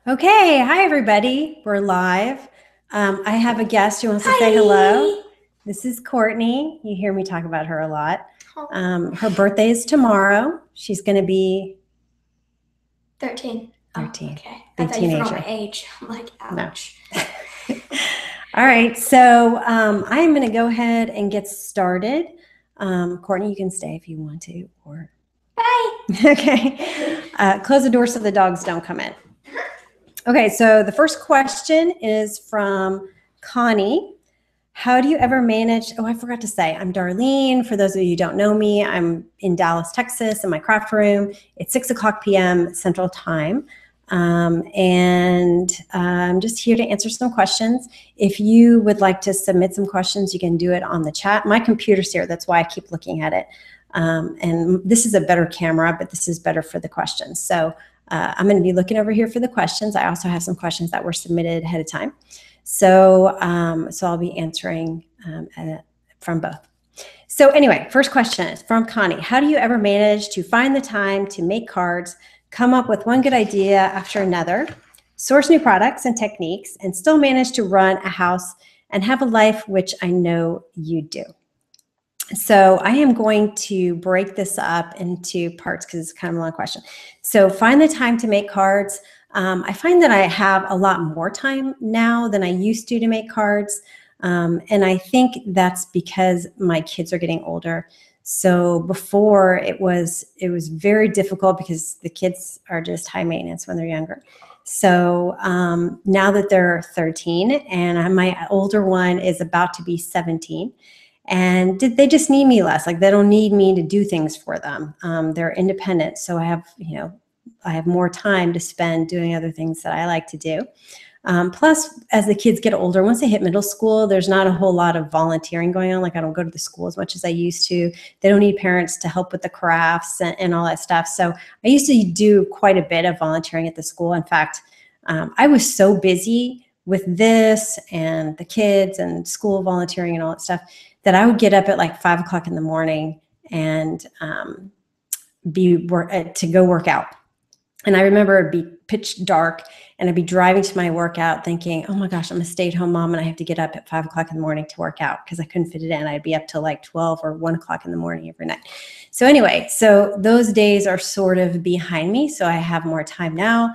Okay, hi everybody. We're live. I have a guest who wants to say hello. This is Courtney. You hear me talk about her a lot. Her birthday is tomorrow. She's going to be 13. 13. Oh, okay. Big I thought you forgot teenager. my age. I'm like, ouch. No. All right, so I'm going to go ahead and get started. Courtney, you can stay if you want to, or Bye. okay. Close the door so the dogs don't come in. Okay, so the first question is from Connie. How do you ever manage? Oh, I forgot to say, I'm Darlene. For those of you who don't know me, I'm in Dallas, Texas, in my craft room. It's 6:00 p.m. Central Time. And I'm just here to answer some questions. If you would like to submit some questions, you can do it on the chat. My computer's here, that's why I keep looking at it. And this is a better camera, but this is better for the questions. So I'm going to be looking over here for the questions. I also have some questions that were submitted ahead of time. So I'll be answering from both. So anyway, first question is from Connie. How do you ever manage to find the time to make cards, come up with one good idea after another, source new products and techniques, and still manage to run a house and have a life, which I know you do? So I am going to break this up into parts because it's kind of a long question. So find the time to make cards. I find that I have a lot more time now than I used to make cards. And I think that's because my kids are getting older. So before it was very difficult because the kids are just high maintenance when they're younger. So now that they're 13 and my older one is about to be 17, and they just need me less. Like they don't need me to do things for them. They're independent. So I have more time to spend doing other things that I like to do. Plus, as the kids get older, once they hit middle school, there's not a whole lot of volunteering going on. Like I don't go to the school as much as I used to. They don't need parents to help with the crafts and all that stuff. So I used to do quite a bit of volunteering at the school. In fact, I was so busy with this and the kids and school volunteering and all that stuff that I would get up at like 5:00 in the morning and to go work out. And I remember it'd be pitch dark and I'd be driving to my workout thinking, oh my gosh, I'm a stay-at-home mom and I have to get up at 5:00 in the morning to work out because I couldn't fit it in. I'd be up till like 12 or 1:00 in the morning every night. So anyway, so those days are sort of behind me. So I have more time now.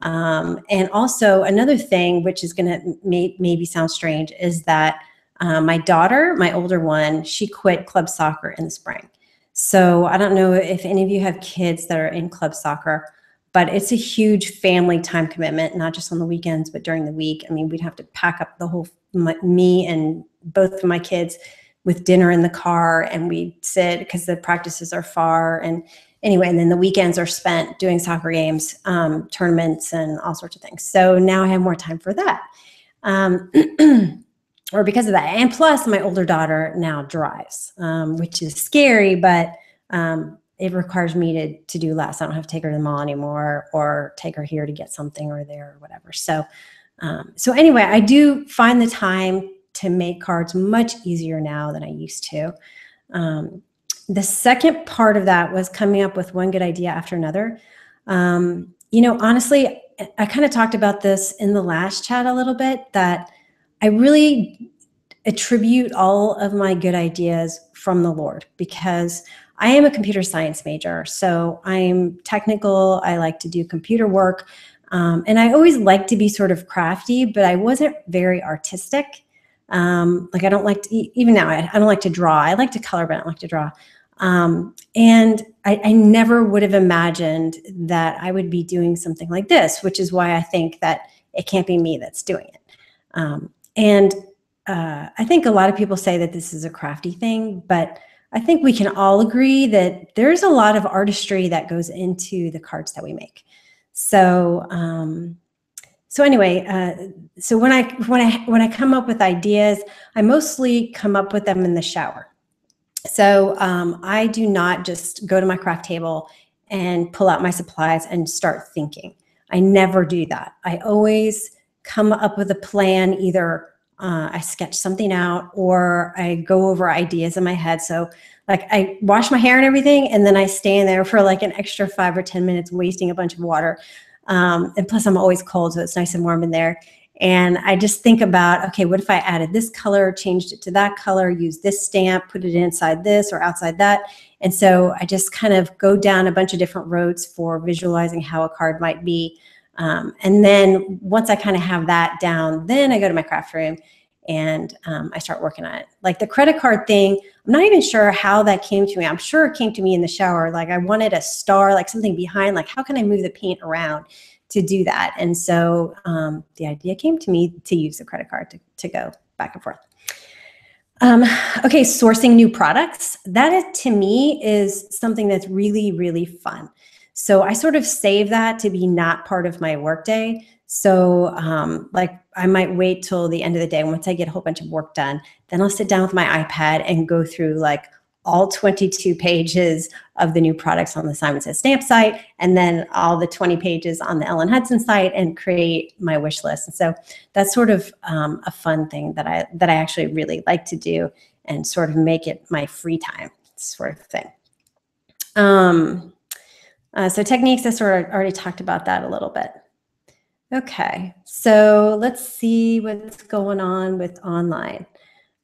And also another thing, which is going to maybe sound strange, is that my daughter, my older one, she quit club soccer in the spring. So I don't know if any of you have kids that are in club soccer, but it's a huge family time commitment, not just on the weekends, but during the week. I mean, we'd have to pack up the whole, me and both of my kids with dinner in the car, and we'd sit because the practices are far. And anyway, and then the weekends are spent doing soccer games, tournaments, and all sorts of things. So now I have more time for that. Or because of that. And plus my older daughter now drives, which is scary, but it requires me to do less. I don't have to take her to the mall anymore or take her here to get something or there or whatever. So anyway, I do find the time to make cards much easier now than I used to. The second part of that was coming up with one good idea after another. Honestly, I kind of talked about this in the last chat a little bit, that I really attribute all of my good ideas from the Lord, because I am a computer science major. So I'm technical. I like to do computer work. And I always like to be sort of crafty, but I wasn't very artistic. Like I don't like to, even now, I don't like to draw. I like to color, but I don't like to draw. And I never would have imagined that I would be doing something like this, which is why I think that it can't be me that's doing it. I think a lot of people say that this is a crafty thing, but I think we can all agree that there's a lot of artistry that goes into the cards that we make. So anyway, so when I come up with ideas, I mostly come up with them in the shower. So I do not just go to my craft table and pull out my supplies and start thinking. I never do that. I always come up with a plan. Either I sketch something out or I go over ideas in my head. So like I wash my hair and everything, and then I stand there for like an extra 5 or 10 minutes wasting a bunch of water And plus I'm always cold, so it's nice and warm in there. And I just think about, okay, what if I added this color, changed it to that color, used this stamp, put it inside this or outside that. And so I just kind of go down a bunch of different roads for visualizing how a card might be. And then once I kind of have that down, then I go to my craft room and I start working on it. Like the credit card thing, I'm not even sure how that came to me. I'm sure it came to me in the shower. Like I wanted a star, like something behind, like how can I move the paint around to do that? And so the idea came to me to use the credit card to go back and forth. Okay, sourcing new products. That to me is something that's really, really fun. So I sort of save that to be not part of my workday. So like I might wait till the end of the day. Once I get a whole bunch of work done, then I'll sit down with my iPad and go through like all 22 pages of the new products on the Simon Says Stamp site, and then all the 20 pages on the Ellen Hudson site, and create my wish list. And so that's sort of a fun thing that I actually really like to do, and sort of make it my free time sort of thing. So techniques, I sort of already talked about that a little bit. Okay, so let's see what's going on with online.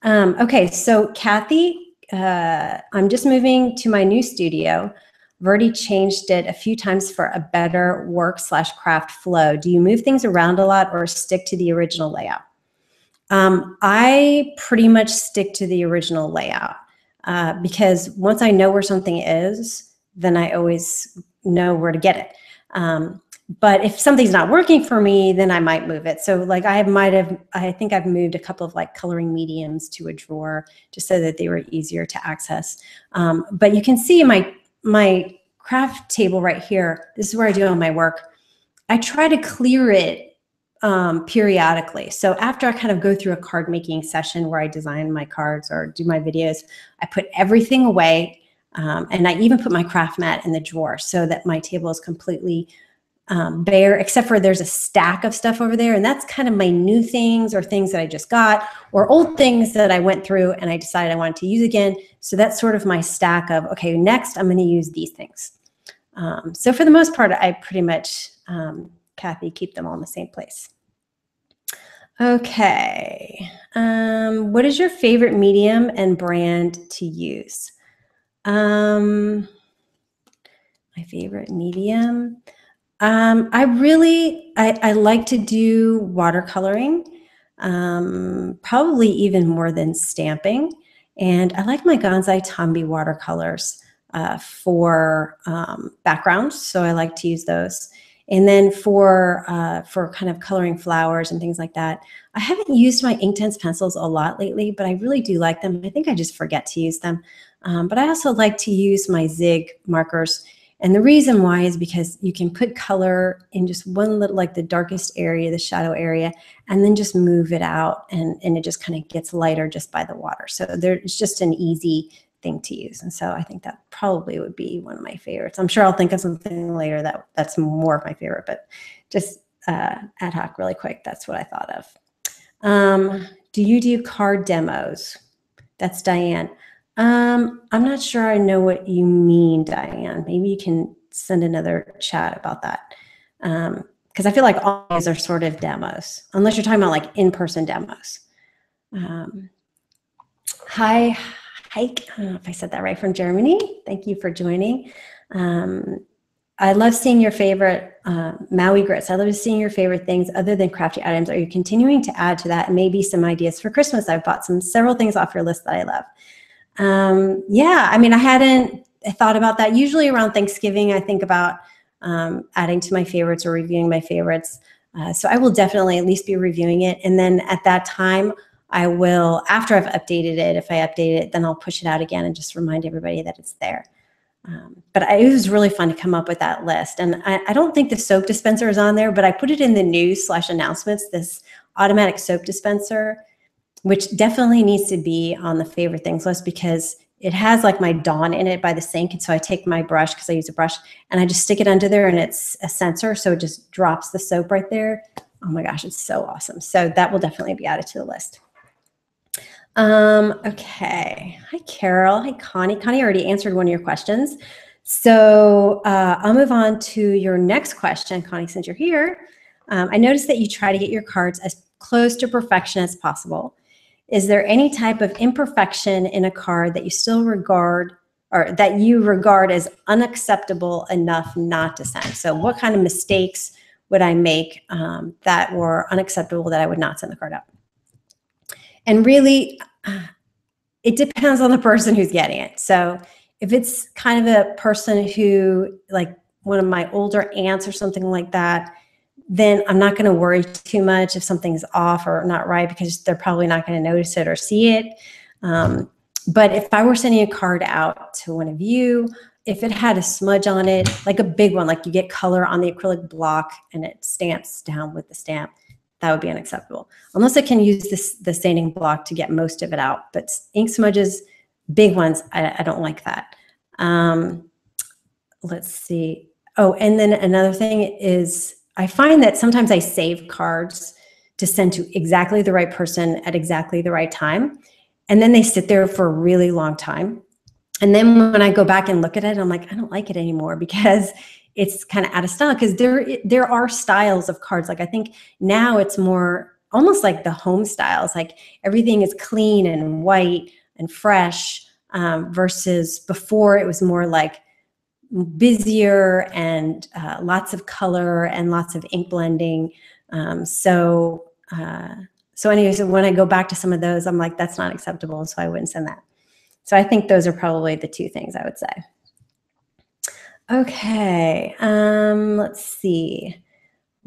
Okay, so Kathy, I'm just moving to my new studio. I've already changed it a few times for a better work/craft flow. Do you move things around a lot or stick to the original layout? I pretty much stick to the original layout because once I know where something is, then I always know where to get it. But if something's not working for me, then I might move it. So like I think I've moved a couple of like coloring mediums to a drawer just so that they were easier to access. But you can see my craft table right here. This is where I do all my work. I try to clear it periodically. So after I kind of go through a card making session where I design my cards or do my videos, I put everything away. And I even put my craft mat in the drawer so that my table is completely bare, except for there's a stack of stuff over there. And that's kind of my new things or things that I just got or old things that I went through and I decided I wanted to use again. So that's sort of my stack of, okay, next I'm going to use these things. So for the most part, I pretty much, Kathy, keep them all in the same place. Okay. What is your favorite medium and brand to use? My favorite medium. I like to do watercoloring, probably even more than stamping. And I like my Gansai Tambi watercolors for backgrounds. So I like to use those. And then for kind of coloring flowers and things like that, I haven't used my Inktense pencils a lot lately, but I really do like them. I think I just forget to use them. But I also like to use my Zig markers. And the reason why is because you can put color in just one little, like the darkest area, the shadow area, and then just move it out and it just kind of gets lighter just by the water. So it's just an easy thing to use. And so I think that probably would be one of my favorites. I'm sure I'll think of something later that's more of my favorite, but just ad hoc really quick, that's what I thought of. Do you do card demos? That's Diane. I'm not sure I know what you mean, Diane. Maybe you can send another chat about that. Because I feel like all these are sort of demos, unless you're talking about like in-person demos. Hi, Heike. I don't know if I said that right, from Germany. Thank you for joining. I love seeing your favorite Maui grits. I love seeing your favorite things other than crafty items. Are you continuing to add to that? And maybe some ideas for Christmas. I've bought several things off your list that I love. Yeah, I mean, I hadn't thought about that. Usually around Thanksgiving, I think about adding to my favorites or reviewing my favorites. So I will definitely at least be reviewing it. And then at that time, I will, after I've updated it, if I update it, then I'll push it out again and just remind everybody that it's there. But it was really fun to come up with that list. And I don't think the soap dispenser is on there, but I put it in the news/announcements, this automatic soap dispenser, which definitely needs to be on the favorite things list because it has like my Dawn in it by the sink. And so I take my brush, because I use a brush, and I just stick it under there and it's a sensor. So it just drops the soap right there. Oh my gosh, it's so awesome. So that will definitely be added to the list. Okay. Hi, Carol. Hi, Connie. Connie already answered one of your questions. So I'll move on to your next question, Connie, since you're here. I noticed that you try to get your cards as close to perfection as possible. Is there any type of imperfection in a card that you still regard or that you regard as unacceptable enough not to send? So what kind of mistakes would I make that were unacceptable that I would not send the card out? And really, it depends on the person who's getting it. So if it's kind of a person who, like one of my older aunts or something like that, then I'm not going to worry too much if something's off or not right, because they're probably not going to notice it or see it. But if I were sending a card out to one of you, if it had a smudge on it, like a big one, like you get color on the acrylic block and it stamps down with the stamp, that would be unacceptable. Unless I can use the sanding block to get most of it out. But ink smudges, big ones, I don't like that. Let's see. Oh, and then another thing is, I find that sometimes I save cards to send to exactly the right person at exactly the right time. And then they sit there for a really long time. And then when I go back and look at it, I'm like, I don't like it anymore because it's kind of out of style. Because there are styles of cards. Like I think now it's more almost like the home styles. Like everything is clean and white and fresh versus before it was more like busier and lots of color and lots of ink blending. So anyway, so when I go back to some of those, I'm like, that's not acceptable. So I wouldn't send that. So I think those are probably the two things I would say. Okay, let's see.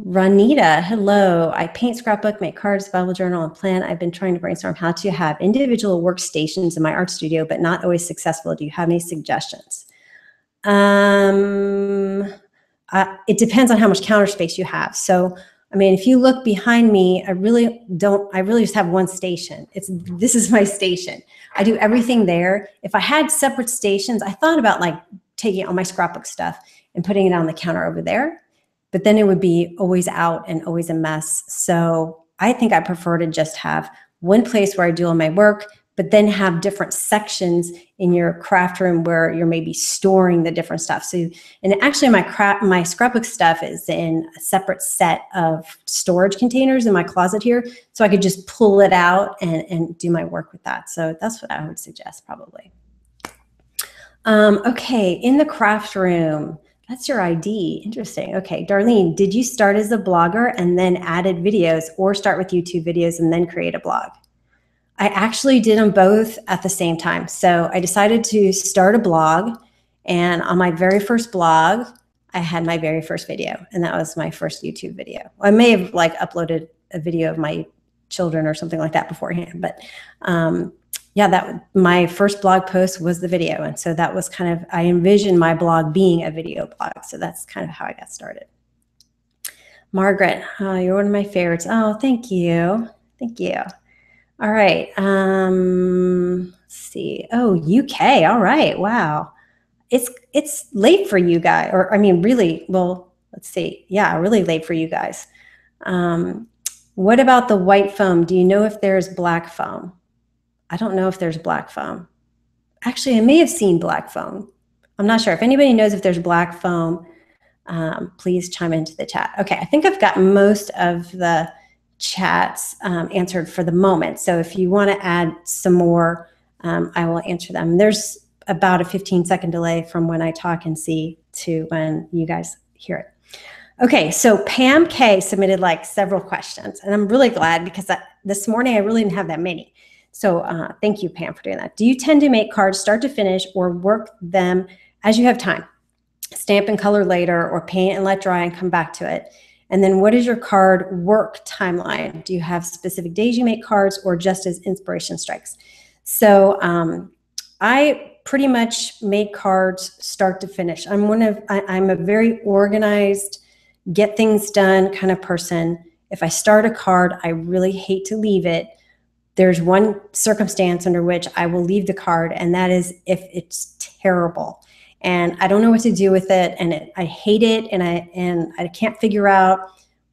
Ranita, hello. I paint, scrapbook, make cards, Bible journal, and plan. I've been trying to brainstorm how to have individual workstations in my art studio, but not always successful. Do you have any suggestions? It depends on how much counter space you have. So, I mean, if you look behind me, I really just have one station. This is my station. I do everything there. If I had separate stations, I thought about like taking all my scrapbook stuff and putting it on the counter over there, but then it would be always out and always a mess. So I think I prefer to just have one place where I do all my work, but then have different sections in your craft room where you're maybe storing the different stuff. So, and actually my scrapbook stuff is in a separate set of storage containers in my closet here. So I could just pull it out and do my work with that. So that's what I would suggest probably. Okay, in the craft room, that's your ID. Interesting. Okay, Darlene, did you start as a blogger and then added videos, or start with YouTube videos and then create a blog? I actually did them both at the same time. So I decided to start a blog, and on my very first blog, I had my very first video, and that was my first YouTube video. I may have like uploaded a video of my children or something like that beforehand, but yeah, my first blog post was the video. And so that was kind of, I envisioned my blog being a video blog. So that's kind of how I got started. Margaret, you're one of my favorites. Oh, thank you. Thank you. All right. Let's see. Oh, UK. All right. Wow. It's late for you guys, or I mean, really, well, let's see. Yeah, really late for you guys. What about the white foam? Do you know if there's black foam? I don't know if there's black foam. Actually, I may have seen black foam. I'm not sure. If anybody knows if there's black foam, please chime into the chat. Okay, I think I've got most of the chats answered for the moment. So if you want to add some more, I will answer them. There's about a 15-second delay from when I talk and see to when you guys hear it. Okay, so Pam K submitted like several questions, and I'm really glad because this morning I really didn't have that many. So thank you, Pam, for doing that. Do you tend to make cards start to finish or work them as you have time? Stamp and color later, or paint and let dry and come back to it? And then what is your card work timeline? Do you have specific days you make cards, or just as inspiration strikes? So I pretty much make cards start to finish. I'm a very organized, get things done kind of person. If I start a card, I really hate to leave it. There's one circumstance under which I will leave the card, and that is if it's terrible and I don't know what to do with it, and I hate it, and I can't figure out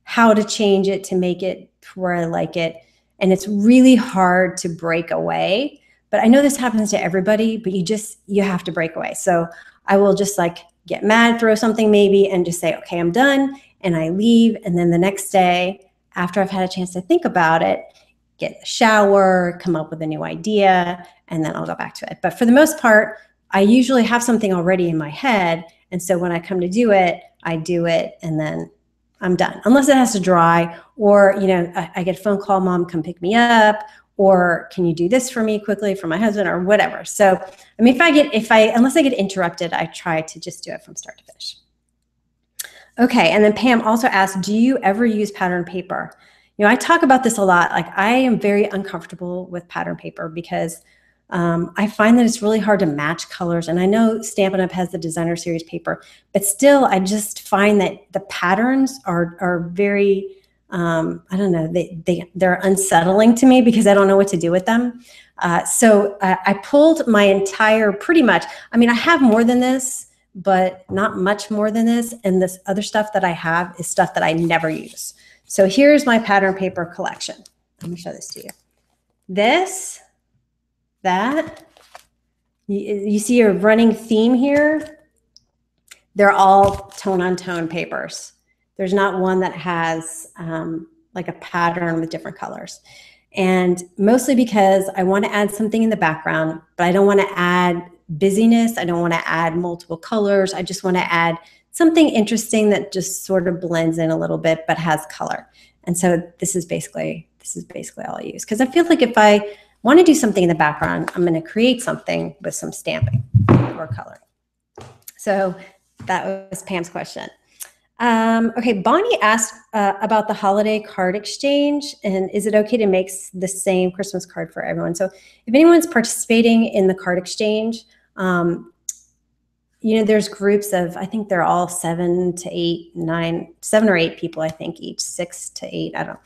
how to change it to make it to where I like it. And it's really hard to break away. But I know this happens to everybody, but you have to break away. So I will just like get mad, throw something maybe, and just say, okay, I'm done. And I leave. And then the next day, after I've had a chance to think about it, get in the shower, come up with a new idea, and then I'll go back to it. But for the most part, I usually have something already in my head. And so when I come to do it, I do it and then I'm done. Unless it has to dry, or, you know, I get a phone call, Mom, come pick me up, or can you do this for me quickly for my husband, or whatever. So, I mean, unless I get interrupted, I try to just do it from start to finish. Okay, and then Pam also asked, do you ever use pattern paper? You know, I talk about this a lot. Like, I am very uncomfortable with pattern paper because I find that it's really hard to match colors. And I know Stampin' Up! Has the designer series paper, but still, I just find that the patterns are very, I don't know, they're unsettling to me because I don't know what to do with them. So I pulled my entire, pretty much, I mean, I have more than this, but not much more than this. And this other stuff that I have is stuff that I never use. So here's my pattern paper collection. Let me show this to you. This, that, you see a running theme here. They're all tone on tone papers. There's not one that has like a pattern with different colors. And mostly because I want to add something in the background, but I don't want to add busyness. I don't want to add multiple colors. I just want to add something interesting that just sort of blends in a little bit, but has color. And so this is basically all I use. Because I feel like if I want to do something in the background, I'm going to create something with some stamping or coloring. So that was Pam's question. Okay, Bonnie asked about the holiday card exchange, and is it okay to make the same Christmas card for everyone? So if anyone's participating in the card exchange, you know, there's groups of, I think they're all 7 to 8, 9, 7 or 8 people, I think each, 6 to 8, I don't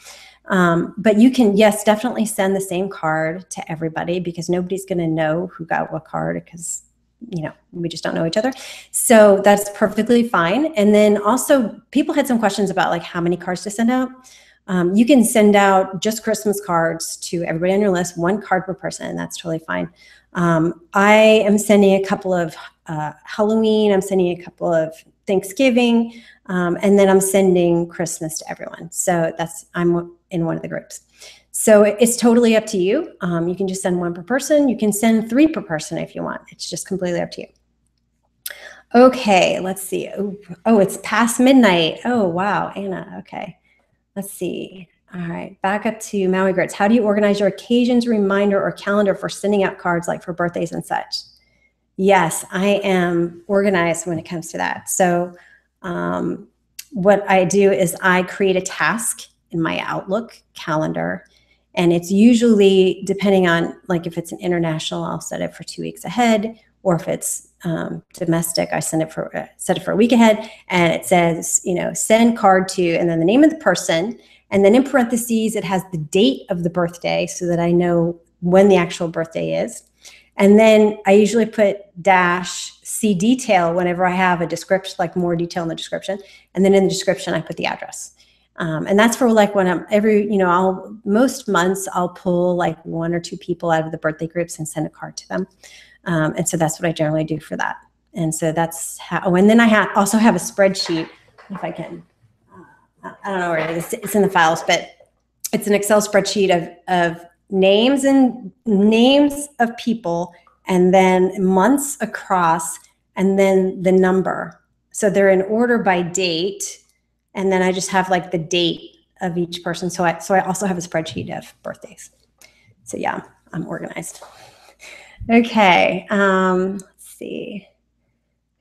know. But you can, yes, definitely send the same card to everybody because nobody's going to know who got what card because, you know, we just don't know each other. So that's perfectly fine. And then also people had some questions about like how many cards to send out. You can send out just Christmas cards to everybody on your list, 1 card per person, and that's totally fine. I am sending a couple of Halloween, I'm sending a couple of Thanksgiving, and then I'm sending Christmas to everyone. So I'm in one of the groups. So it's totally up to you. You can just send 1 per person. You can send 3 per person if you want. It's just completely up to you. Okay, let's see. Oh, it's past midnight. Oh, wow, Anna, okay. Let's see. All right, back up to Maui Grits. How do you organize your occasions, reminder, or calendar for sending out cards like for birthdays and such? Yes, I am organized when it comes to that. So what I do is I create a task in my Outlook calendar, and it's usually depending on, like if it's an international, I'll set it for 2 weeks ahead, or if it's domestic, I set it for a week ahead, and it says, you know, send card to, and then the name of the person, and then in parentheses, it has the date of the birthday so that I know when the actual birthday is. And then I usually put -C detail whenever I have a description, like more detail in the description. And then in the description, I put the address. And that's for like when I'm most months I'll pull like 1 or 2 people out of the birthday groups and send a card to them. And so that's what I generally do for that. And so that's how, and then I also have a spreadsheet, if I can, I don't know where it is, it's in the files, but it's an Excel spreadsheet of names of people, and then months across, and then the number. So they're in order by date, and then I just have like the date of each person. So I also have a spreadsheet of birthdays. So yeah, I'm organized. Okay, let's see.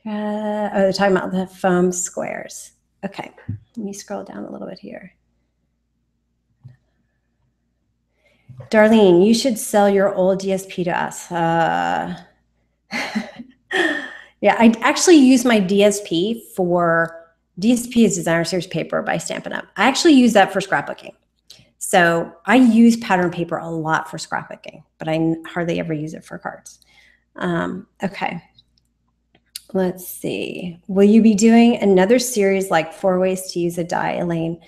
They're talking about the foam squares. Okay, let me scroll down a little bit here. Darlene, you should sell your old DSP to us. Yeah, I actually use my DSP is Designer Series paper by Stampin' Up. I actually use that for scrapbooking. So I use pattern paper a lot for scrapbooking, but I hardly ever use it for cards. Okay, let's see. Will you be doing another series like 4 ways to use a die, Elaine?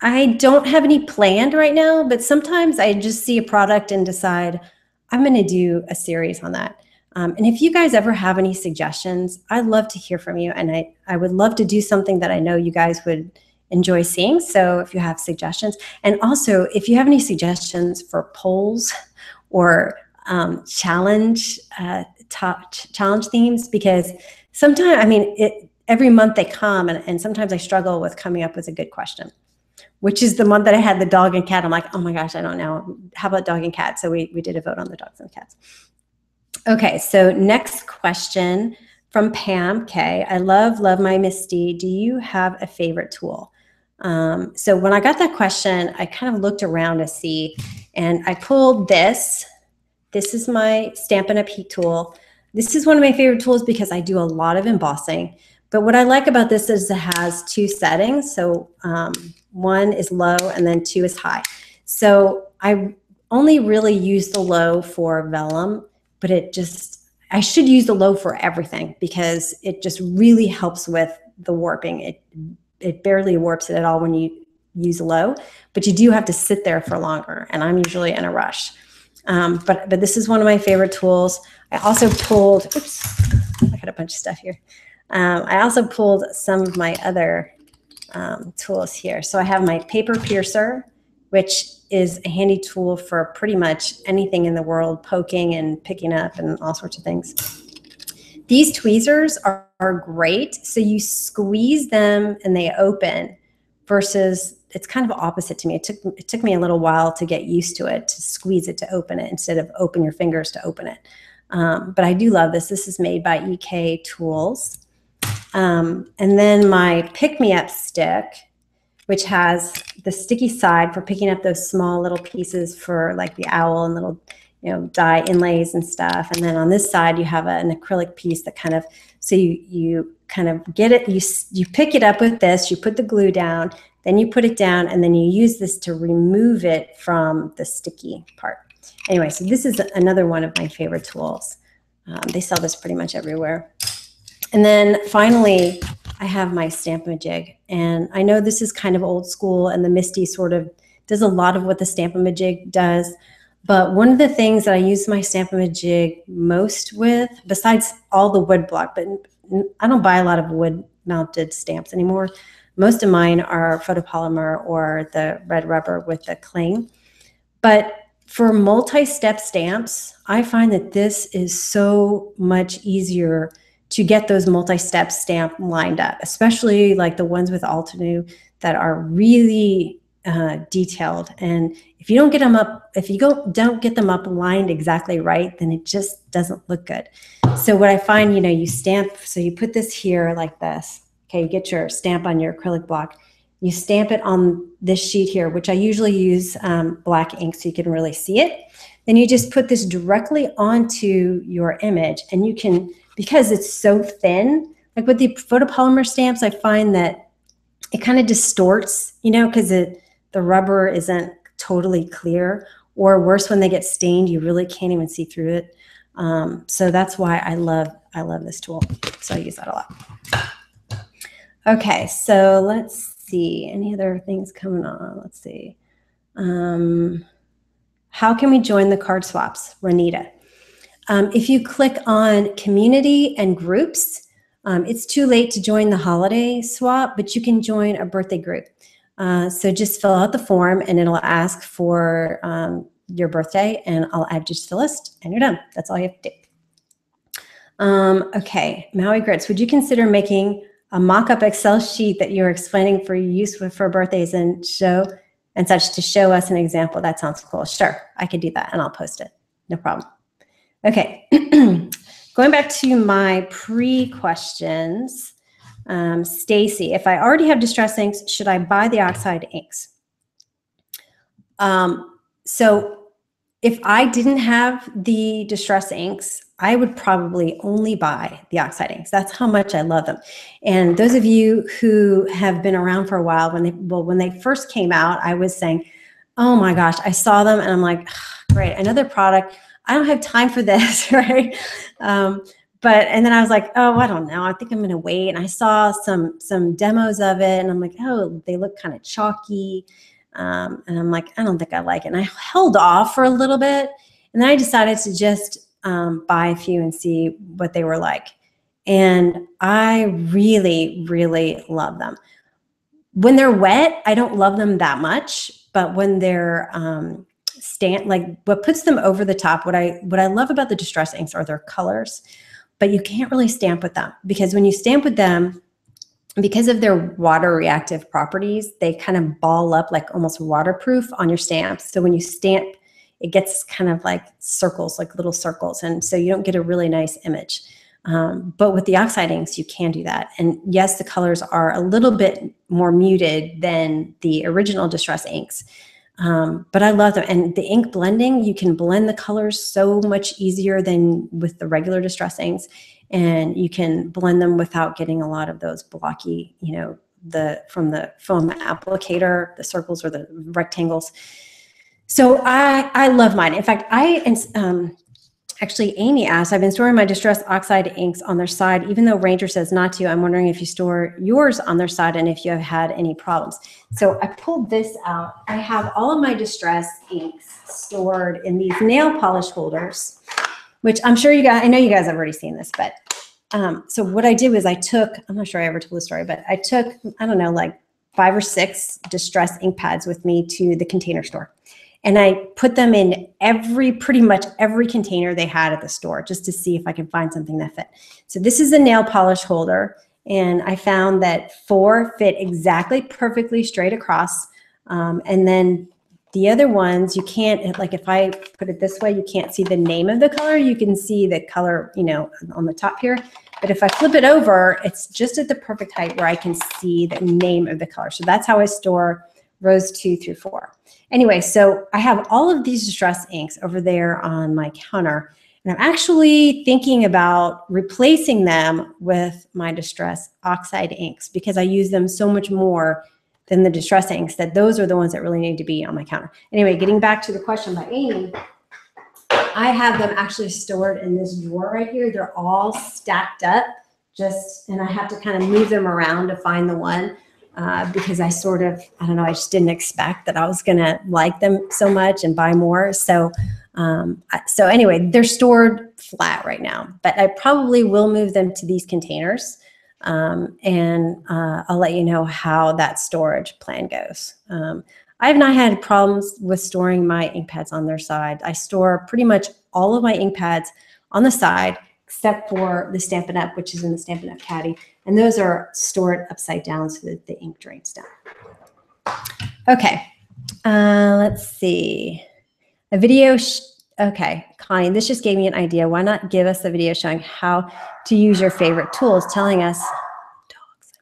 I don't have any planned right now, but sometimes I just see a product and decide I'm going to do a series on that. And if you guys ever have any suggestions, I'd love to hear from you. And I would love to do something that I know you guys would enjoy seeing. So if you have suggestions, and also if you have any suggestions for polls or challenge themes, because sometimes, I mean, every month they come and sometimes I struggle with coming up with a good question, which is the month that I had the dog and cat. I'm like, oh my gosh, I don't know. How about dog and cat? So we did a vote on the dogs and cats. Okay, so next question from Pam K. I love my Misty. Do you have a favorite tool? So when I got that question, I kind of looked around to see, and I pulled this. This is my Stampin' Up! Heat tool. This is one of my favorite tools because I do a lot of embossing. But what I like about this is it has 2 settings. So 1 is low and then 2 is high. So I only really use the low for vellum, but I should use the low for everything because it just really helps with the warping. It barely warps it at all when you use low, but you do have to sit there for longer, and I'm usually in a rush. But this is one of my favorite tools. I also pulled, oops, I got a bunch of stuff here. I also pulled some of my other tools here. So I have my paper piercer, which is a handy tool for pretty much anything in the world, poking and picking up and all sorts of things. These tweezers are great. So you squeeze them and they open, versus it's kind of opposite to me. It took me a little while to get used to it, to squeeze it to open it instead of open your fingers to open it. But I do love this. This is made by EK Tools. And then my pick-me-up stick, which has the sticky side for picking up those small little pieces for like the owl and little, die inlays and stuff. And then on this side, you have an acrylic piece that kind of, so you kind of get it, you pick it up with this, you put the glue down, then you put it down, and then you use this to remove it from the sticky part. Anyway, so this is another one of my favorite tools. They sell this pretty much everywhere. And then finally, I have my Stamp-A-Majig. And I know this is kind of old school, and the Misty sort of does a lot of what the Stamp-A-Majig does. But one of the things that I use my Stamp-A-Majig most with, besides all the wood block, but I don't buy a lot of wood-mounted stamps anymore. Most of mine are photopolymer or the red rubber with the cling. But for multi-step stamps, I find that this is so much easier to get those multi-step stamp lined up, especially like the ones with Altenew that are really detailed. And if you don't get them up, if you don't get them up lined exactly right, then it just doesn't look good. So what I find, you stamp, so you put this here like this. Okay, you get your stamp on your acrylic block. You stamp it on this sheet here, which I usually use black ink so you can really see it. Then you just put this directly onto your image, and you can, because it's so thin, like with the photopolymer stamps, I find that it kind of distorts, because the rubber isn't totally clear, or worse, when they get stained, you really can't even see through it. So that's why I love this tool. So I use that a lot. Okay, so let's see. Any other things coming on? Let's see. How can we join the card swaps, Renita? If you click on community and groups, it's too late to join the holiday swap, but you can join a birthday group. So just fill out the form and it'll ask for your birthday, and I'll add you to the list, and you're done. That's all you have to do. Okay, Maui Grits, would you consider making a mock-up Excel sheet that you're explaining for use for birthdays and such to show us an example? That sounds cool. Sure, I could do that, and I'll post it. No problem. Okay, going back to my pre-questions, Stacy, if I already have distress inks, should I buy the oxide inks? So if I didn't have the distress inks, I would probably only buy the oxide inks. That's how much I love them. And those of you who have been around for a while, when they first came out, I was saying, oh my gosh, I saw them and I'm like, great, another product. I don't have time for this, right? And then I was like, oh, I don't know. I think I'm going to wait. And I saw some demos of it, and I'm like, oh, they look kind of chalky. And I'm like, I don't think I like it. And I held off for a little bit, and then I decided to just buy a few and see what they were like. And I really, really love them. When they're wet, I don't love them that much, but when they're like what puts them over the top, what I love about the distress inks are their colors, but you can't really stamp with them because when you stamp with them, because of their water reactive properties, they kind of ball up like almost waterproof on your stamps. So when you stamp, it gets kind of like circles, like little circles. And so you don't get a really nice image. But with the oxide inks, you can do that. And yes, the colors are a little bit more muted than the original distress inks. But I love them. And the ink blending, you can blend the colors so much easier than with the regular distress inks. And you can blend them without getting a lot of those blocky, you know, from the foam applicator, the circles or the rectangles. So I love mine. In fact, actually, Amy asked, I've been storing my distress oxide inks on their side, even though Ranger says not to. I'm wondering if you store yours on their side and if you have had any problems. So I pulled this out. I have all of my distress inks stored in these nail polish holders, which I'm sure you guys, I know you guys have already seen this, but so what I did was I'm not sure I ever told the story, but I took, I don't know, like 5 or 6 distress ink pads with me to the Container Store. And I put them in pretty much every container they had at the store just to see if I could find something that fit. So this is a nail polish holder. And I found that 4 fit exactly perfectly straight across. And then the other ones, you can't, like if I put it this way, you can't see the name of the color. You can see the color, you know, on the top here. But if I flip it over, it's just at the perfect height where I can see the name of the color. So that's how I store rows 2 through 4. Anyway, so I have all of these distress inks over there on my counter, and I'm actually thinking about replacing them with my distress oxide inks because I use them so much more than the distress inks that those are the ones that really need to be on my counter. Anyway, getting back to the question by Amy, I have them actually stored in this drawer right here. They're all stacked up and I have to kind of move them around to find the one. Because I don't know, I just didn't expect that I was going to like them so much and buy more. So anyway, they're stored flat right now, but I probably will move them to these containers. And I'll let you know how that storage plan goes. I have not had problems with storing my ink pads on their side. I store pretty much all of my ink pads on the side, except for the Stampin' Up, which is in the Stampin' Up caddy. And those are stored upside down so that the ink drains down. Okay, let's see. A video, okay, Connie, this just gave me an idea. Why not give us a video showing how to use your favorite tools, telling us, dogs,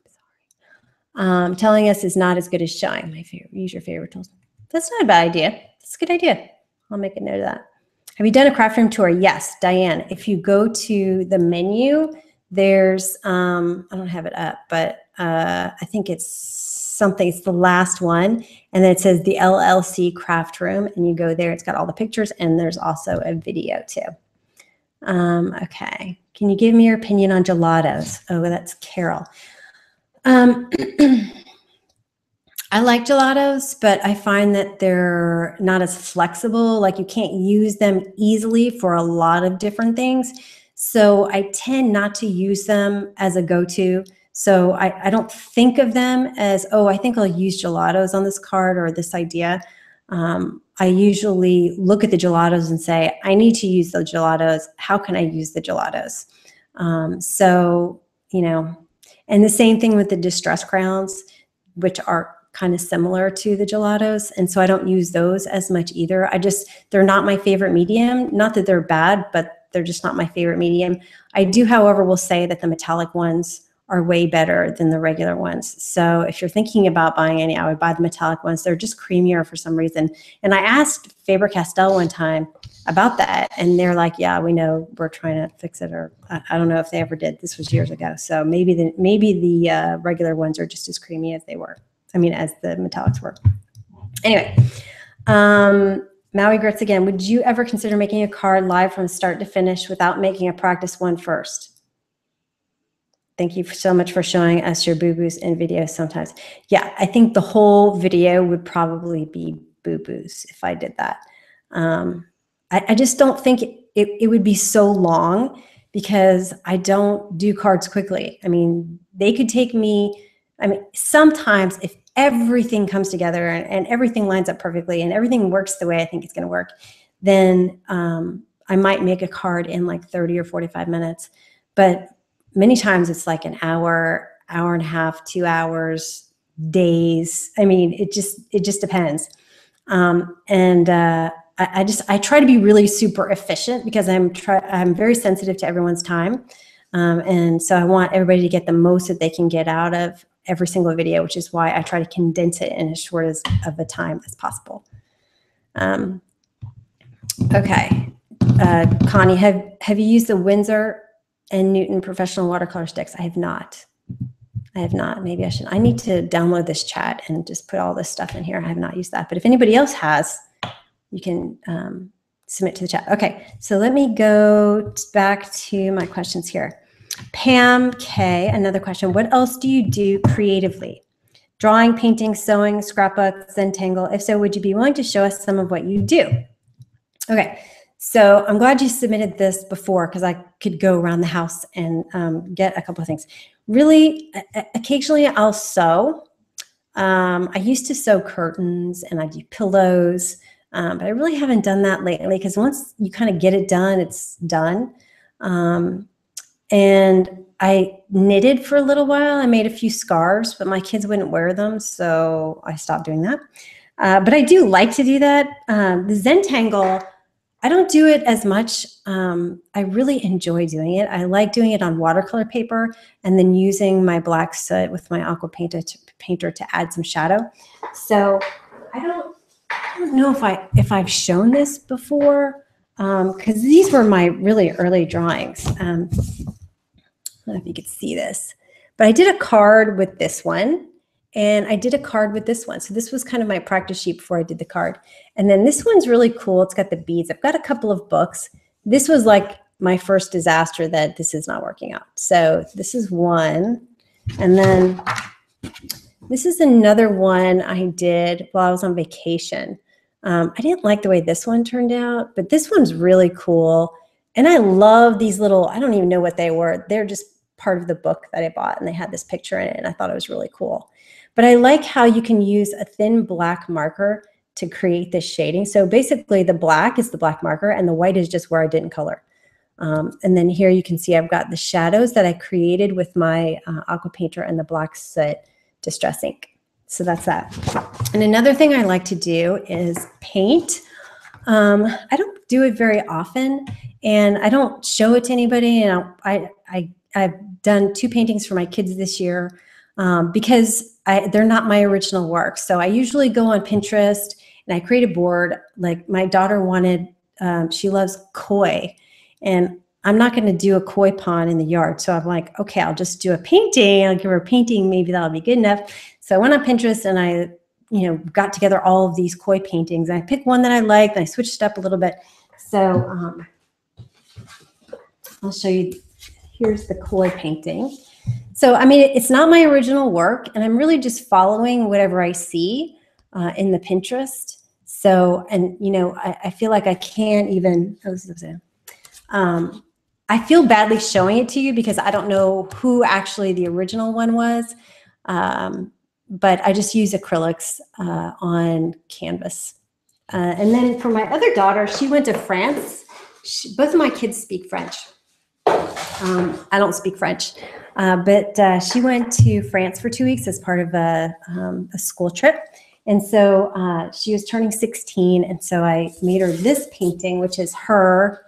I'm sorry. Telling us is not as good as showing use your favorite tools. That's not a bad idea. That's a good idea. I'll make a note of that. Have you done a craft room tour? Yes, Diane. If you go to the menu, there's, I don't have it up, but I think it's the last one. And then it says the LLC craft room. And you go there, it's got all the pictures and there's also a video too. Okay. Can you give me your opinion on gelatos? Oh, that's Carol. I like gelatos, but I find that they're not as flexible. Like you can't use them easily for a lot of different things. So I tend not to use them as a go-to. So I don't think of them as, oh, I think I'll use gelatos on this card or this idea. I usually look at the gelatos and say, I need to use the gelatos. How can I use the gelatos? So, you know, and the same thing with the distress crowns, which are kind of similar to the gelatos. And so I don't use those as much either. They're not my favorite medium. Not that they're bad, but they're just not my favorite medium. I do, however, will say that the metallic ones are way better than the regular ones. So if you're thinking about buying any, I would buy the metallic ones. They're just creamier for some reason. And I asked Faber-Castell one time about that, and they're like, yeah, we know, we're trying to fix it. Or I don't know if they ever did. This was years ago. So maybe the regular ones are just as creamy as as the metallics were. Anyway, Maui Grits again. Would you ever consider making a card live from start to finish without making a practice one first? Thank you so much for showing us your boo-boos in videos sometimes. Yeah, I think the whole video would probably be boo-boos if I did that. I just don't think it would be so long because I don't do cards quickly. I mean, they could take me, I mean, sometimes if everything comes together and everything lines up perfectly and everything works the way I think it's going to work, then I might make a card in like 30 or 45 minutes. But many times it's like an hour, hour and a half, 2 hours, days. I mean, it just depends. I try to be really super efficient because I'm very sensitive to everyone's time. And so I want everybody to get the most that they can get out of every single video, which is why I try to condense it in as short of a time as possible. Okay. Connie, have you used the Winsor and Newton professional watercolor sticks? I have not. Maybe I should. I need to download this chat and just put all this stuff in here. I have not used that. But if anybody else has, you can submit to the chat. Okay, so let me go back to my questions here. Pam K, another question. What else do you do creatively? Drawing, painting, sewing, scrapbook, Zentangle? If so, would you be willing to show us some of what you do? Okay, so I'm glad you submitted this before because I could go around the house and get a couple of things. Really, occasionally I'll sew. I used to sew curtains and I do pillows, but I really haven't done that lately because once you kind of get it done, it's done. And I knitted for a little while. I made a few scarves, but my kids wouldn't wear them, so I stopped doing that. But I do like to do that. The Zentangle, I don't do it as much. I really enjoy doing it. I like doing it on watercolor paper and then using my black soot with my aqua painter to add some shadow. So I don't know if I've shown this before because these were my really early drawings. I don't know if you could see this, but I did a card with this one and I did a card with this one. So this was kind of my practice sheet before I did the card. And then this one's really cool. It's got the beads. I've got a couple of books. This was like my first disaster that this is not working out. So this is one. And then this is another one I did while I was on vacation. I didn't like the way this one turned out, but this one's really cool. And I love these little, I don't even know what they were. They're just part of the book that I bought and they had this picture in it and I thought it was really cool. But I like how you can use a thin black marker to create this shading. So basically the black is the black marker and the white is just where I didn't color. And then here you can see I've got the shadows that I created with my aqua painter and the black soot distress ink. So that's that. And another thing I like to do is paint. I don't do it very often and I don't show it to anybody. And I've done 2 paintings for my kids this year because they're not my original work. So I usually go on Pinterest and I create a board. Like my daughter wanted, she loves koi and I'm not going to do a koi pond in the yard. So I'm like, okay, I'll just do a painting. I'll give her a painting. Maybe that'll be good enough. So I went on Pinterest and I got together all of these koi paintings. I picked one that I liked and I switched it up a little bit. So I'll show you. Here's the koi painting. So, I mean, it's not my original work and I'm really just following whatever I see in the Pinterest. So, and I feel like I can't even, I feel badly showing it to you because I don't know who actually the original one was. But I just use acrylics on canvas. And then for my other daughter, she went to France. Both of my kids speak French. I don't speak French, but she went to France for 2 weeks as part of a school trip. And so she was turning 16. And so I made her this painting, which is her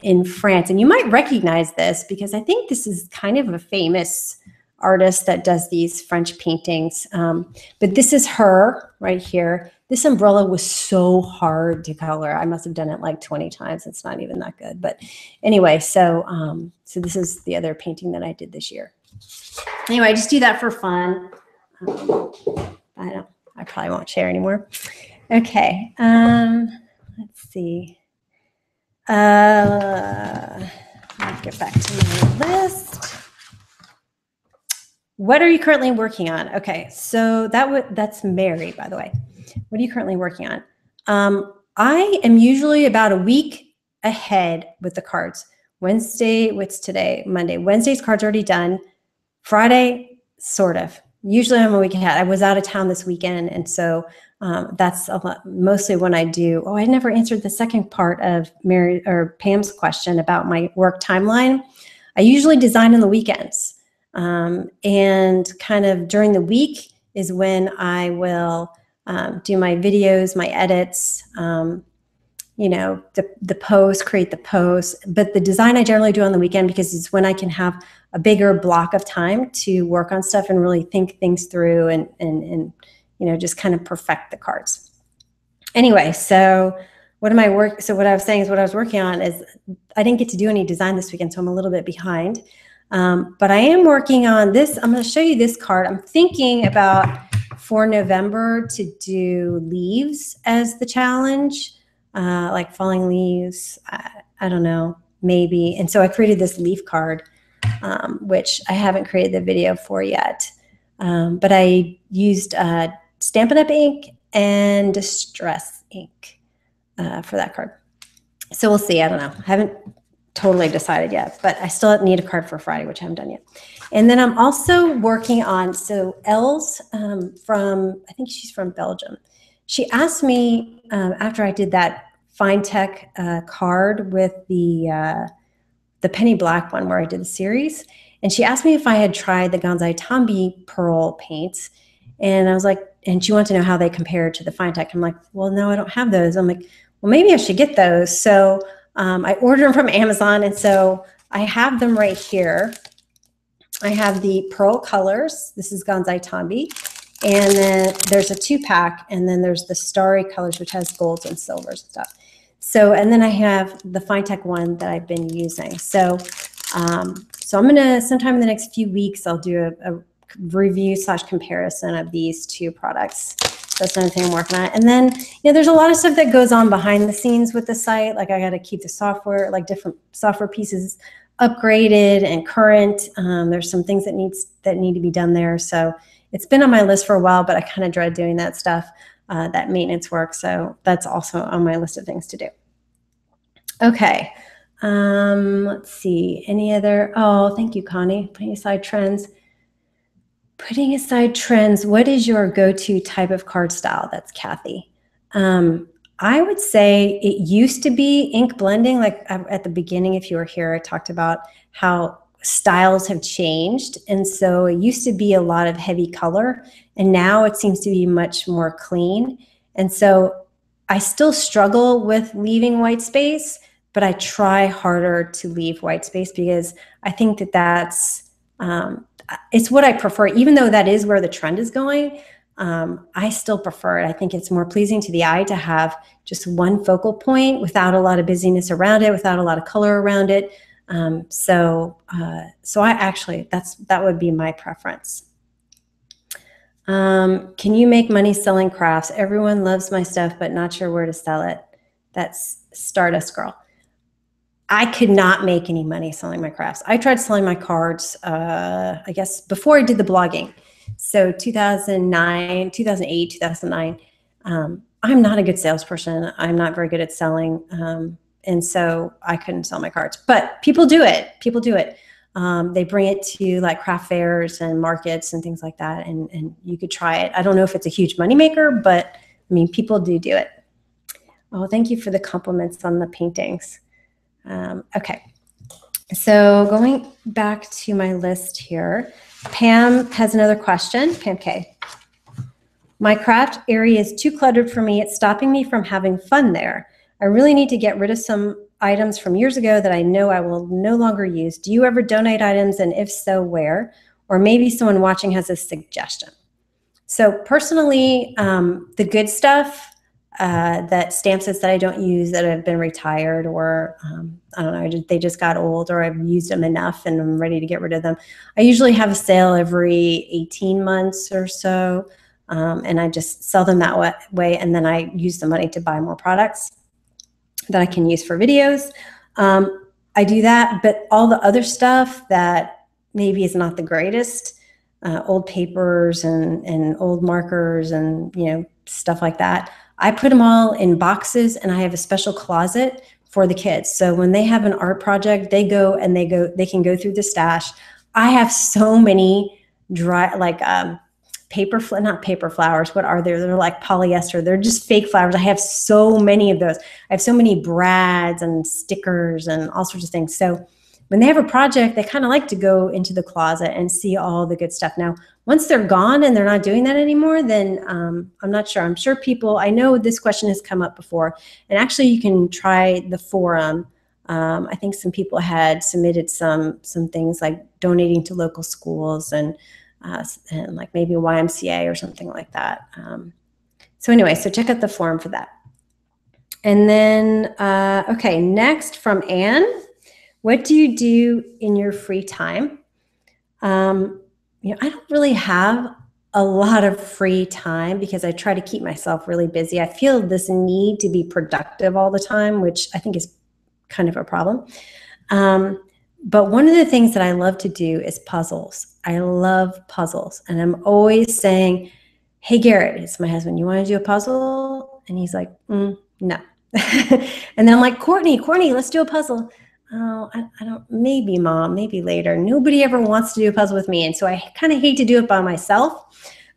in France. And you might recognize this because I think this is kind of a famous artist that does these French paintings. But this is her right here. This umbrella was so hard to color. I must have done it like 20 times. It's not even that good. But anyway, so this is the other painting that I did this year. Anyway, I just do that for fun. I probably won't share anymore. Okay, let's see. Let me get back to my list. What are you currently working on? Okay, so that's Mary, by the way. What are you currently working on? I am usually about a week ahead with the cards. Wednesday, what's today? Monday. Wednesday's card's already done. Friday, sort of. Usually I'm a week ahead. I was out of town this weekend, and so that's mostly when I do. Oh, I never answered the second part of Mary or Pam's question about my work timeline. I usually design on the weekends, and kind of during the week is when I will do my videos, my edits, the post, create the post. But the design I generally do on the weekend because it's when I can have a bigger block of time to work on stuff and really think things through and just kind of perfect the cards. Anyway, so what I was saying is what I was working on is I didn't get to do any design this weekend, so I'm a little bit behind. But I am working on this. I'm going to show you this card. I'm thinking about for November to do leaves as the challenge, like falling leaves. I don't know, maybe. And so I created this leaf card, which I haven't created the video for yet. But I used Stampin' Up! Ink and Distress ink for that card. So we'll see. I don't know. I haven't totally decided yet, but I still need a card for Friday, which I haven't done yet. And then I'm also working on, so Elle's I think she's from Belgium. She asked me after I did that Fine Tech card with the penny black one where I did the series. And she asked me if I had tried the Ganzai Tambi pearl paints. And I was like, and she wanted to know how they compare to the Fine Tech. I'm like, well, no, I don't have those. I'm like, well, maybe I should get those. So I ordered them from Amazon. And so I have them right here. I have the pearl colors. This is Ganzai Tambi. And then there's a 2-pack. And then there's the starry colors, which has golds and silvers and stuff. So, and then I have the Fine Tech one that I've been using. So, so I'm going to, sometime in the next few weeks, I'll do a review / comparison of these two products. That's another thing I'm working on. And then, there's a lot of stuff that goes on behind the scenes with the site. Like I got to keep the software, like different software pieces upgraded and current. There's some things that need to be done there. So it's been on my list for a while, but I kind of dread doing that stuff, that maintenance work. So that's also on my list of things to do. Okay. Let's see. Any other? Oh, thank you, Connie. Putting aside trends. Putting aside trends, what is your go-to type of card style? That's Kathy. I would say it used to be ink blending. Like at the beginning, if you were here, I talked about how styles have changed. And so it used to be a lot of heavy color, and now it seems to be much more clean. And so I still struggle with leaving white space, but I try harder to leave white space because I think that that's, it's what I prefer, even though that is where the trend is going. I still prefer it. I think it's more pleasing to the eye to have just one focal point without a lot of busyness around it, without a lot of color around it. So I actually, that would be my preference. Can you make money selling crafts? Everyone loves my stuff, but not sure where to sell it. That's Stardust Girl. I could not make any money selling my crafts. I tried selling my cards, I guess, before I did the blogging. So 2008, 2009. I'm not a good salesperson. I'm not very good at selling. And so I couldn't sell my cards. But people do it. People do it. They bring it to like craft fairs and markets and things like that. And you could try it. I don't know if it's a huge moneymaker, but I mean, people do it. Oh, thank you for the compliments on the paintings. Okay, so going back to my list here, Pam has another question. Pam K. My craft area is too cluttered for me. It's stopping me from having fun there. I really need to get rid of some items from years ago that I know I will no longer use. Do you ever donate items, and if so, where? Or maybe someone watching has a suggestion. So personally, the good stuff, that stamp sets that I don't use that have been retired, or I don't know, they just got old, or I've used them enough and I'm ready to get rid of them. I usually have a sale every 18 months or so, and I just sell them that way, and then I use the money to buy more products that I can use for videos. I do that, but all the other stuff that maybe is not the greatest, old papers and old markers and stuff like that, I put them all in boxes, and I have a special closet for the kids. So when they have an art project, they can go through the stash. I have so many dry, like not paper flowers. What are they? They're like polyester. They're just fake flowers. I have so many of those. I have so many brads and stickers and all sorts of things. So when they have a project, they kind of like to go into the closet and see all the good stuff. Now, once they're gone and they're not doing that anymore, then I'm not sure. I'm sure people, I know this question has come up before, and actually you can try the forum. I think some people had submitted some things like donating to local schools and like maybe a YMCA or something like that. So anyway, so check out the forum for that. And then, okay, next from Anne. What do you do in your free time? I don't really have a lot of free time because I try to keep myself really busy. I feel this need to be productive all the time, which I think is kind of a problem. But one of the things that I love to do is puzzles. I love puzzles. And I'm always saying, hey, Garrett, it's my husband, you want to do a puzzle? And he's like, no. And then I'm like, Courtney, let's do a puzzle. Oh, I don't, maybe Mom, maybe later. Nobody ever wants to do a puzzle with me. And so I kind of hate to do it by myself.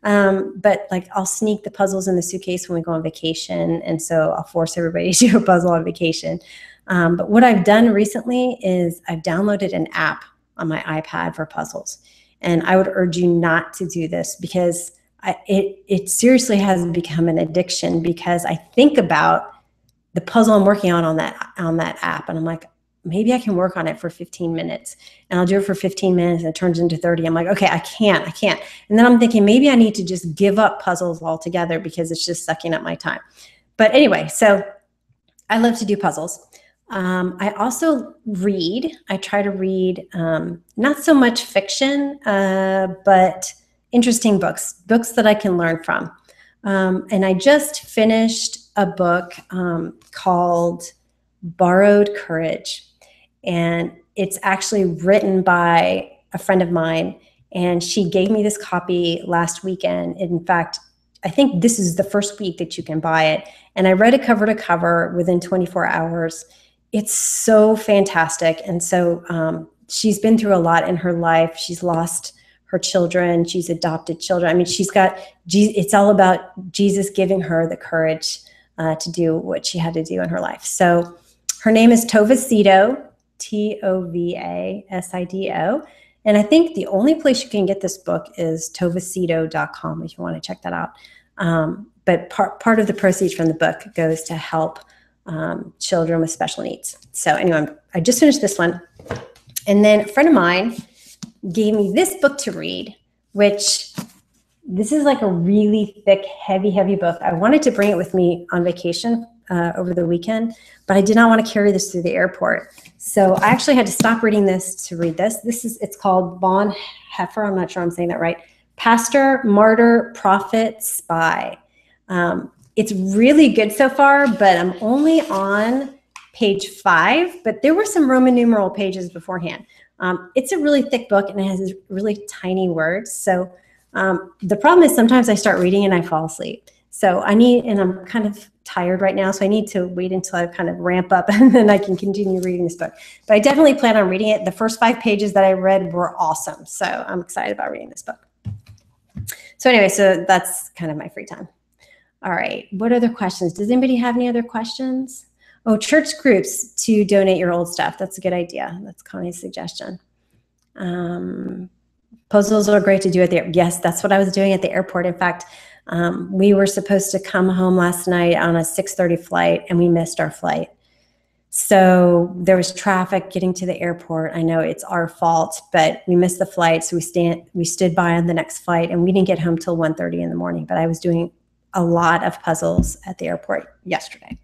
But like I'll sneak the puzzles in the suitcase when we go on vacation. And so I'll force everybody to do a puzzle on vacation. But what I've done recently is I've downloaded an app on my iPad for puzzles. And I would urge you not to do this because it seriously has become an addiction because I think about the puzzle I'm working on that app. And I'm like, maybe I can work on it for 15 minutes and I'll do it for 15 minutes and it turns into 30. I'm like, okay, I can't. And then I'm thinking maybe I need to just give up puzzles altogether because it's just sucking up my time. But anyway, so I love to do puzzles. I also read. I try to read not so much fiction, but interesting books that I can learn from. And I just finished a book called Borrowed Courage. And it's actually written by a friend of mine. And she gave me this copy last weekend. In fact, I think this is the first week that you can buy it. And I read it cover to cover within 24 hours. It's so fantastic. And so she's been through a lot in her life. She's lost her children. She's adopted children. I mean, it's all about Jesus giving her the courage to do what she had to do in her life. So her name is Tova Sido, Tovasido. And I think the only place you can get this book is tovasido.com if you want to check that out. But part of the proceeds from the book goes to help children with special needs. So anyway, I just finished this one. And then a friend of mine gave me this book to read, which this is like a really thick, heavy book. I wanted to bring it with me on vacation over the weekend, but I did not want to carry this through the airport. So I actually had to stop reading this to read this. It's called Bonhoeffer. I'm not sure I'm saying that right. Pastor, Martyr, Prophet, Spy. It's really good so far, but I'm only on page 5, but there were some Roman numeral pages beforehand. It's a really thick book and it has really tiny words. So the problem is sometimes I start reading and I fall asleep. So and I'm kind of tired right now, so I need to wait until I kind of ramp up and then I can continue reading this book. But I definitely plan on reading it. The first 5 pages that I read were awesome. So I'm excited about reading this book. So anyway, so that's kind of my free time. All right, what other questions? Does anybody have any other questions? Oh, church groups to donate your old stuff. That's a good idea. That's Connie's suggestion. Puzzles are great to do at the airport. Yes, that's what I was doing at the airport. In fact, we were supposed to come home last night on a 6:30 flight and we missed our flight. So there was traffic getting to the airport. I know it's our fault, but we missed the flight. So we stood by on the next flight and we didn't get home till 1:30 in the morning, but I was doing a lot of puzzles at the airport yesterday.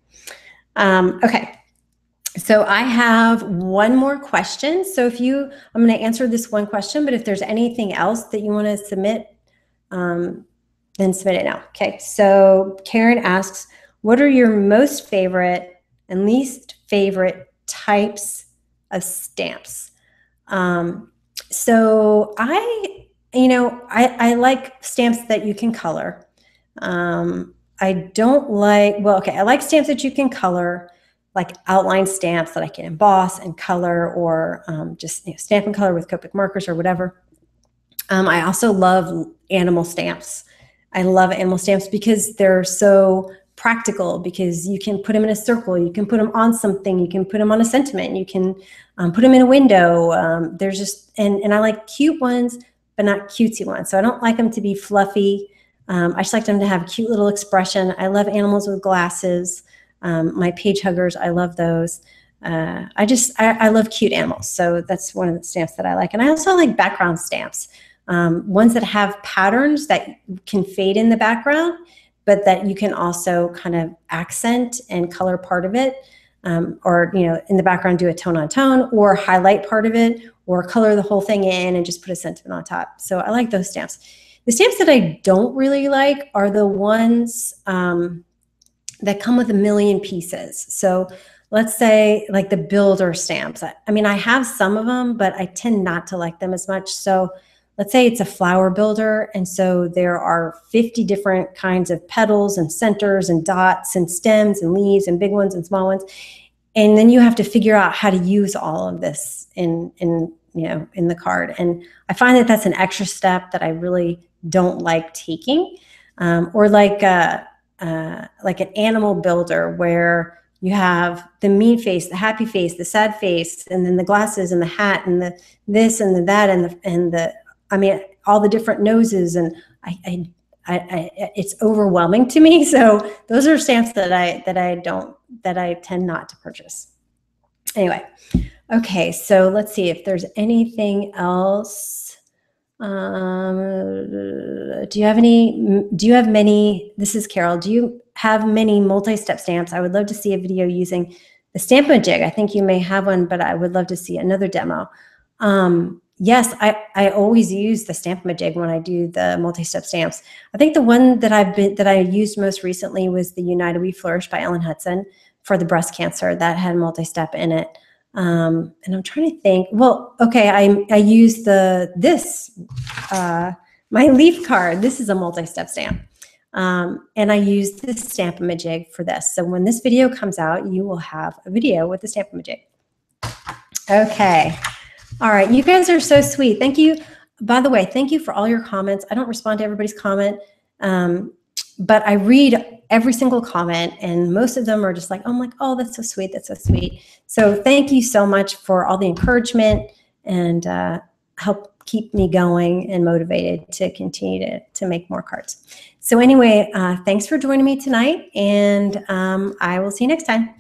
Okay. So I have one more question. So I'm going to answer this one question, but if there's anything else that you want to submit, then submit it now. Okay. So Karen asks, what are your most favorite and least favorite types of stamps? So I like stamps that you can color. I like stamps that you can color. like outline stamps that I can emboss and color, or just stamp and color with Copic markers or whatever. I also love animal stamps. I love animal stamps because they're so practical, because you can put them in a circle, you can put them on something, you can put them on a sentiment, you can put them in a window. There's just, and I like cute ones, but not cutesy ones. So I don't like them to be fluffy. I just like them to have cute little expression. I love animals with glasses. My page huggers, I love those. I love cute animals. So that's one of the stamps that I like. And I also like background stamps. Ones that have patterns that can fade in the background, but that you can also kind of accent and color part of it, or in the background do a tone on tone, or highlight part of it, or color the whole thing in and just put a sentiment on top. So I like those stamps. The stamps that I don't really like are the ones that come with a million pieces. So let's say like the builder stamps. I mean, I have some of them, but I tend not to like them as much. So let's say it's a flower builder, and so there are 50 different kinds of petals and centers and dots and stems and leaves and big ones and small ones. And then you have to figure out how to use all of this in the card. And I find that that's an extra step that I really don't like taking. Or like an animal builder, where you have the mean face, the happy face, the sad face, and then the glasses and the hat and the this and the that and the I mean, all the different noses, and it's overwhelming to me. So those are stamps that I tend not to purchase. Anyway, okay, so let's see if there's anything else. Do you have many, this is Carol, do you have many multi-step stamps? I would love to see a video using the Stamp-A-Jig. I think you may have one, but I would love to see another demo. Yes, I always use the Stamp-A-Jig when I do the multi-step stamps. I think the one that I used most recently was the United We Flourish by Ellen Hudson for the breast cancer. That had multi-step in it. And I'm trying to think. Well, okay, I used my leaf card. This is a multi-step stamp. And I used the Stamp-A-Jig for this. So when this video comes out, you will have a video with the Stamp-A-Jig. Okay. All right, you guys are so sweet. Thank you. By the way, thank you for all your comments. I don't respond to everybody's comment, but I read every single comment, and most of them are just like, oh, I'm like, oh, that's so sweet. That's so sweet. So thank you so much for all the encouragement and help keep me going and motivated to continue to make more cards. So anyway, thanks for joining me tonight, and I will see you next time.